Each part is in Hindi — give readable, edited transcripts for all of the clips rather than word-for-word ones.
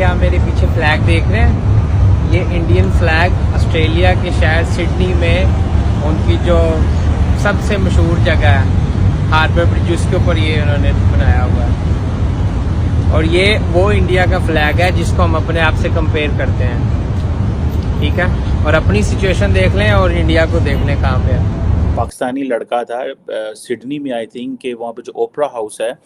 आप मेरे पीछे फ्लैग देख रहे हैं, ये इंडियन फ्लैग ऑस्ट्रेलिया के शहर सिडनी में उनकी जो सबसे मशहूर जगह है हार्बर ब्रिज, उसके ऊपर ये उन्होंने बनाया हुआ है। और ये वो इंडिया का फ्लैग है जिसको हम अपने आप से कंपेयर करते हैं, ठीक है। और अपनी सिचुएशन देख लें और इंडिया को देख लें कहाँ पे है। पाकिस्तानी लड़का था सिडनी में, आई थिंक कि वहाँ पे जो ओपरा हाउस है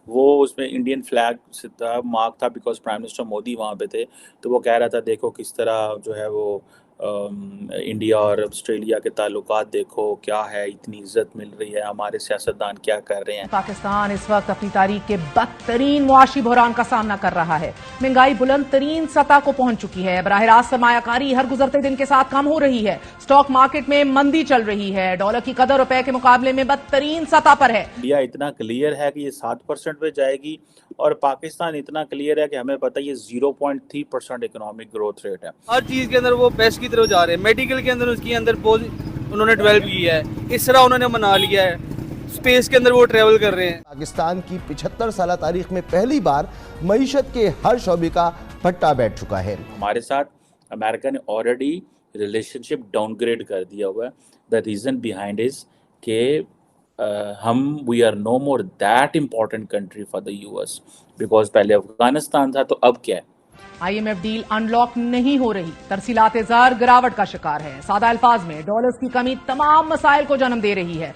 वो उसमें इंडियन फ्लैग से था, मार्क था, बिकॉज प्राइम मिनिस्टर मोदी वहाँ पे थे। तो वो कह रहा था देखो किस तरह जो है वो इंडिया और ऑस्ट्रेलिया के ताल्लुकात देखो क्या है, इतनी इज्जत मिल रही है, हमारे सियासतदान क्या कर रहे हैं। पाकिस्तान इस वक्त अपनी तारीख के बदतरीन मुआशी बहरान का सामना कर रहा है। महंगाई बुलंद तरीन सतह को पहुंच चुकी है। बराह रास्त सरमायाकारी हर गुजरते दिन के साथ कम हो रही है। स्टॉक मार्केट में मंदी चल रही है। डॉलर की कदर रुपए के मुकाबले में बदतरीन सतह पर है। इंडिया इतना क्लियर है कि ये 7% पे जाएगी और पाकिस्तान इतना क्लियर है कि हमें पता है ये 0.3% इकोनॉमिक ग्रोथ रेट है। हर चीज के अंदर वो बेस्ट की तरफ जा रहे हैं। मेडिकल के अंदर उसके अंदर उन्होंने डेवलप किया है, इस तरह उन्होंने मना लिया है, स्पेस के अंदर वो ट्रेवल कर रहे हैं। पाकिस्तान की 75 साल तारीख में पहली बार मईशत के हर शोबे का पट्टा बैठ चुका है। हमारे साथ अमेरिका ने ऑलरेडी रिलेशनशिप डाउनग्रेड कर दिया हुआ है। द रीजन बिहाइंड इज के we are no more that important country for the US, because पहले अफगानिस्तान था, तो अब क्या है। IMF डील अनलॉक नहीं हो रही। तरसीलात ज़र गिरावट का शिकार है। सादा अल्फाज में डॉलर्स की कमी तमाम मसाइल को जन्म दे रही है।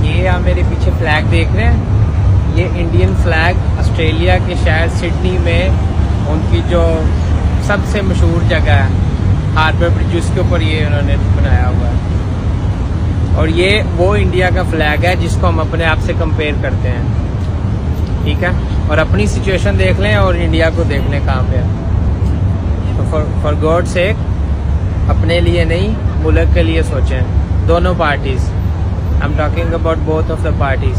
ये आप मेरे पीछे फ्लैग देख रहे हैं, ये इंडियन फ्लैग ऑस्ट्रेलिया के शहर सिडनी में उनकी जो सबसे मशहूर जगह है हार्बर ब्रिज, उसके ऊपर ये उन्होंने बनाया हुआ है। और ये वो इंडिया का फ्लैग है जिसको हम अपने आप से कंपेयर करते हैं, ठीक है। और अपनी सिचुएशन देख लें और इंडिया को देख लें कहाँ पे है। तो फॉर गॉड सेक अपने लिए नहीं, मुल्क के लिए सोचें। दोनों parties, I am talking about both of the parties,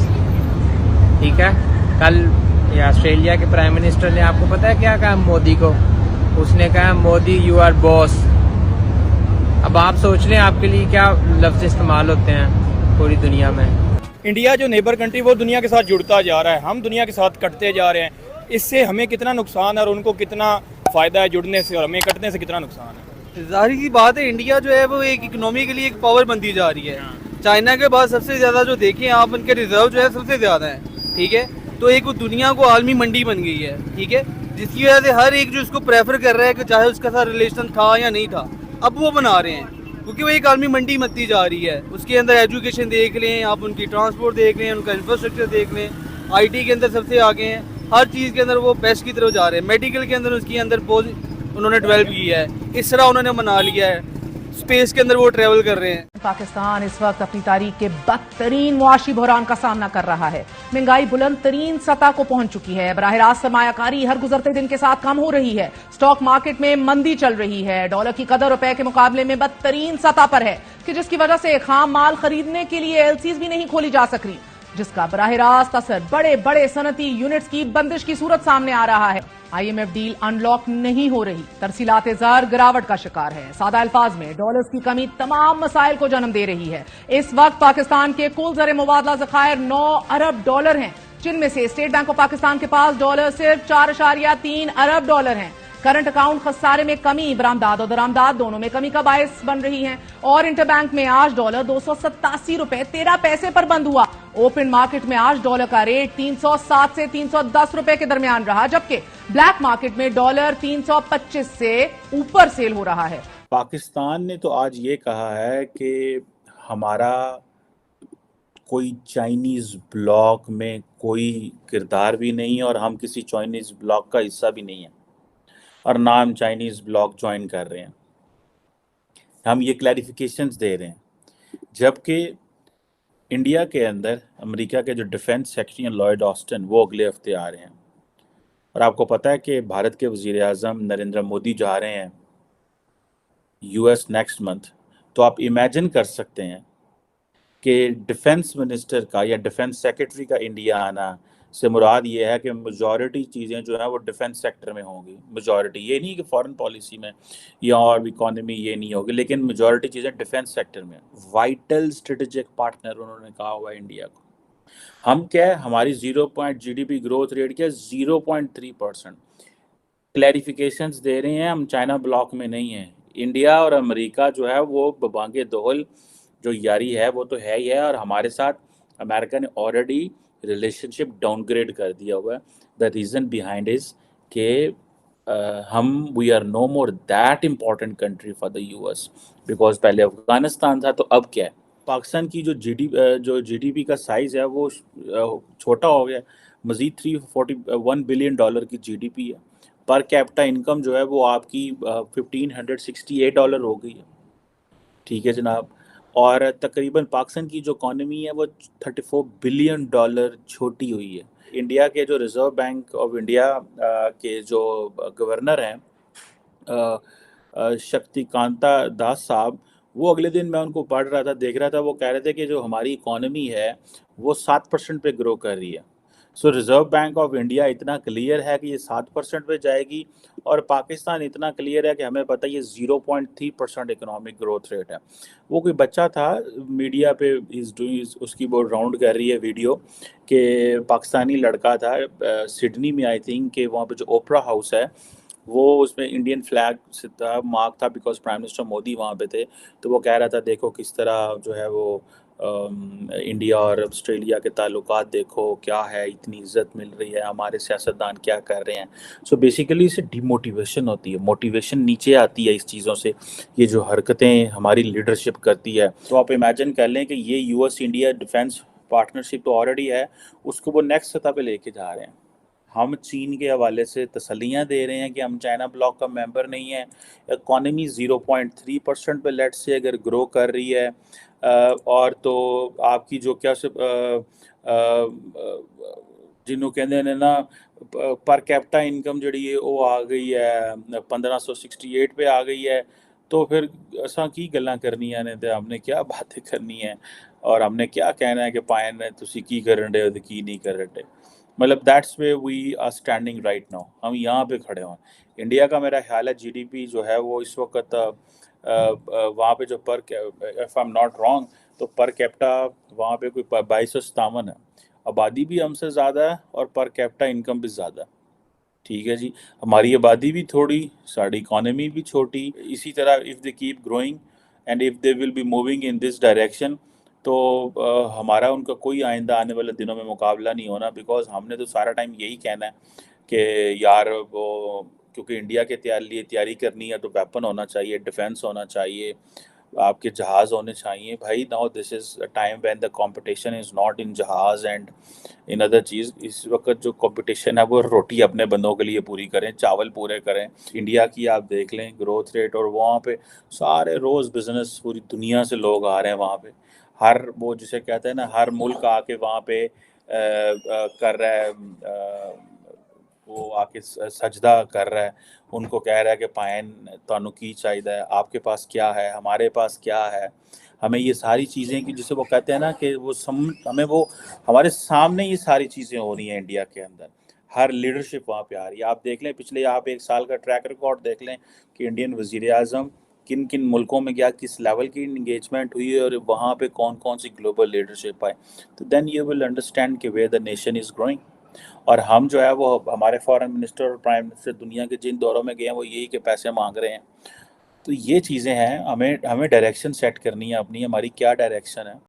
ठीक है। कल ऑस्ट्रेलिया के प्राइम मिनिस्टर ने, आपको पता है क्या कहा मोदी को? उसने कहा मोदी यू आर बॉस। अब आप सोच लें आपके लिए क्या लफ्ज इस्तेमाल होते हैं पूरी दुनिया में। इंडिया जो नेबर कंट्री वो दुनिया के साथ जुड़ता जा रहा है, हम दुनिया के साथ कटते जा रहे हैं। इससे हमें कितना नुकसान है और उनको कितना फ़ायदा है जुड़ने से, और हमें कटने से कितना नुकसान है। जाहिर सी बात है, इंडिया जो है वो एक इकोनॉमिकली एक पावर बनती जा रही है। चाइना के बाद सबसे ज़्यादा जो देखें आप, उनके रिजर्व जो है सबसे ज़्यादा है, ठीक है। तो एक वो दुनिया को आलमी मंडी बन गई है, ठीक है, जिसकी वजह से हर एक जो इसको प्रेफर कर रहा है कि चाहे उसका साथ रिलेशन था या नहीं था, अब वो बना रहे हैं, क्योंकि वो एक आलमी मंडी बनती जा रही है। उसके अंदर एजुकेशन देख लें आप, उनकी ट्रांसपोर्ट देख लें, उनका इंफ्रास्ट्रक्चर देख लें, IT के अंदर सबसे आगे हैं। हर चीज़ के अंदर वो बेस्ट की तरफ जा रहे हैं। मेडिकल के अंदर उसके अंदर उन्होंने डेवलप किया है, इस तरह उन्होंने मना लिया है, स्पेस के अंदर वो ट्रेवल कर रहे हैं। पाकिस्तान इस वक्त अपनी तारीख के बदतरीन मुआशी बहरान का सामना कर रहा है। महंगाई बुलंद तरीन सतह को पहुंच चुकी है। बराह रास्त सरमायाकारी हर गुजरते दिन के साथ कम हो रही है। स्टॉक मार्केट में मंदी चल रही है। डॉलर की कदर रुपए के मुकाबले में बदतरीन सतह पर है, कि जिसकी वजह से खाम माल खरीदने के लिए LCs भी नहीं खोली जा सक रही, जिसका बराह रास्त असर बड़े बड़े सनती यूनिट्स की बंदिश की सूरत सामने आ रहा है। IMF डील अनलॉक नहीं हो रही। तरसीलात ज़र गिरावट का शिकार है। सादा अल्फाज में डॉलर्स की कमी तमाम मसाइल को जन्म दे रही है। इस वक्त पाकिस्तान के कुल ज़र मुबादला ज़खायर 9 अरब डॉलर हैं, जिनमें से स्टेट बैंक ऑफ पाकिस्तान के पास डॉलर सिर्फ 4.3 अरब डॉलर हैं। करंट अकाउंट खसारे में कमी बरामदाद और दरामदाद दोनों में कमी का बायस बन रही है। और इंटरबैंक में आज डॉलर 287 रुपए 13 पैसे पर बंद हुआ। ओपन मार्केट में आज डॉलर का रेट 307 से 310 रुपए के दरमियान रहा, जबकि ब्लैक मार्केट में डॉलर 325 से ऊपर सेल हो रहा है। पाकिस्तान ने तो आज ये कहा है कि हमारा कोई चाइनीज ब्लॉक में कोई किरदार भी नहीं है और हम किसी चाइनीज ब्लॉक का हिस्सा भी नहीं है, और ना हम चाइनीज ब्लॉक ज्वाइन कर रहे हैं। हम ये क्लैरिफिकेशंस दे रहे हैं, जबकि इंडिया के अंदर अमेरिका के जो डिफेंस सेक्रेटरी हैं लॉयड ऑस्टिन, वो अगले हफ्ते आ रहे हैं। और आपको पता है कि भारत के वज़ीर आज़म नरेंद्र मोदी जा रहे हैं US नेक्स्ट मंथ। तो आप इमेजिन कर सकते हैं कि डिफेंस मिनिस्टर का या डिफेंस सेक्रेटरी का इंडिया आना से मुराद ये है कि मेजॉरिटी चीज़ें जो है वो डिफेंस सेक्टर में होंगी। मेजॉरिटी ये नहीं कि फॉरेन पॉलिसी में या और इकोनॉमी ये नहीं होगी, लेकिन मेजॉरिटी चीज़ें डिफेंस सेक्टर में। वाइटल स्ट्रेटेजिक पार्टनर उन्होंने कहा हुआ है इंडिया को। हम क्या है, हमारी 0 GDP ग्रोथ रेट क्या है, 0.3%। क्लैरिफिकेशंस दे रहे हैं, हम चाइना ब्लॉक में नहीं है। इंडिया और अमेरिका जो है वो बबांगे दोहल जो यारी है वो तो है ही है, और हमारे साथ अमेरिका ने ऑलरेडी रिलेशनशिप डाउनग्रेड कर दिया हुआ है। द रीज़न बिहाइंड इज के हम we are no more that important country for the US, because पहले अफगानिस्तान था, तो अब क्या है, पाकिस्तान की जो जीडीपी का साइज़ है वो छोटा हो गया। मज़ीद $341 बिलियन की जीडीपी है। पर कैपिटा इनकम जो है वो आपकी $1,568 हो गई है। ठीक है जनाब। और तकरीबन पाकिस्तान की जो इकॉनमी है वो $34 बिलियन छोटी हुई है। इंडिया के जो रिज़र्व बैंक ऑफ इंडिया के जो गवर्नर हैं शक्तिकांता दास साहब, वो अगले दिन मैं उनको पढ़ रहा था, देख रहा था, वो कह रहे थे कि जो हमारी इकॉनमी है वो 7% पे ग्रो कर रही है। सो रिज़र्व बैंक ऑफ इंडिया इतना क्लियर है कि ये 7% पे जाएगी, और पाकिस्तान इतना क्लियर है कि हमें पता है ये 0.3% इकोनॉमिक ग्रोथ रेट है। वो कोई बच्चा था मीडिया पे इज़ डूइंग, उसकी वो राउंड कर रही है वीडियो कि पाकिस्तानी लड़का था सिडनी में, आई थिंक, कि वहाँ पे जो ओपरा हाउस है वो उसमें इंडियन फ्लैग से था, मार्क था, बिकॉज प्राइम मिनिस्टर मोदी वहाँ पे थे। तो वो कह रहा था देखो किस तरह जो है वो इंडिया और ऑस्ट्रेलिया के ताल्लुकात देखो क्या है, इतनी इज्जत मिल रही है, हमारे सियासतदान क्या कर रहे हैं। सो बेसिकली इससे डिमोटिवेशन होती है, मोटिवेशन नीचे आती है इस चीज़ों से, ये जो हरकतें हमारी लीडरशिप करती है। तो आप इमेजिन कर लें कि ये यूएस इंडिया डिफेंस पार्टनरशिप तो ऑलरेडी है, उसको वो नेक्स्ट सतह पे लेके जा रहे हैं। हम चीन के हवाले से तसल्लियाँ दे रहे हैं कि हम चाइना ब्लॉक का मेंबर नहीं है। इकॉनमी 0.3% पे लेट से अगर ग्रो कर रही है, और तो आपकी जो क्या से जिन्हों कहते हैं ना पर कैपिटा इनकम जड़ी है वो आ गई है 1568 पे आ गई है। तो फिर असा की गल्लां करनियां ने, ते हमने क्या बातें करनी है, और हमने क्या कहना है कि पायन ने तुसी की करन डे ते की नहीं करन डे। मतलब that's way we are standing right now, हम यहाँ पे खड़े हैं। इंडिया का मेरा ख्याल है जीडीपी जो है वो इस वक्त वहाँ पे जो पर, if I am not wrong, तो पर कैपिटा वहाँ पे कोई 2257 है। आबादी भी हमसे ज़्यादा है और पर कैपिटा इनकम भी ज़्यादा है। ठीक है जी, हमारी आबादी भी थोड़ी, साड़ी इकॉनमी भी छोटी। इसी तरह if they keep growing and if they will be moving in this direction, तो हमारा उनका कोई आइंदा आने वाले दिनों में मुकाबला नहीं होना। बिकॉज हमने तो सारा टाइम यही कहना है कि यार वो, क्योंकि इंडिया के लिए तैयारी करनी है तो वेपन होना चाहिए, डिफेंस होना चाहिए, आपके जहाज़ होने चाहिए भाई। Now this is a time when the competition is not in जहाज़ एंड इन अदर चीज़। इस वक्त जो कंपटीशन है वो रोटी अपने बंदों के लिए पूरी करें, चावल पूरे करें। इंडिया की आप देख लें ग्रोथ रेट, और वहाँ पे सारे रोज़ बिजनेस पूरी दुनिया से लोग आ रहे हैं वहाँ पे। हर वो जिसे कहते हैं ना, हर मुल्क आके वहाँ पे कर रहा है, वो आके सजदा कर रहा है, उनको कह रहा है कि पायन तानू की चाहिए है, आपके पास क्या है, हमारे पास क्या है। हमें ये सारी चीज़ें कि जिसे वो कहते हैं ना कि वो हमें वो हमारे सामने ये सारी चीज़ें हो रही हैं इंडिया के अंदर। हर लीडरशिप वहाँ पे आ रही है। आप देख लें पिछले आप 1 साल का ट्रैक रिकॉर्ड देख लें कि इंडियन वज़ीर आज़म किन किन मुल्कों में गया, किस लेवल की इंगेजमेंट हुई है, और वहाँ पे कौन कौन सी ग्लोबल लीडरशिप आए। तो देन यू विल अंडरस्टैंड कि where the nation is growing. और हम जो है वो, हमारे फॉरेन मिनिस्टर और प्राइम मिनिस्टर दुनिया के जिन दौरों में गए हैं वो यही के पैसे मांग रहे हैं। तो ये चीज़ें हैं, हमें डायरेक्शन सेट करनी है अपनी, हमारी क्या डायरेक्शन है।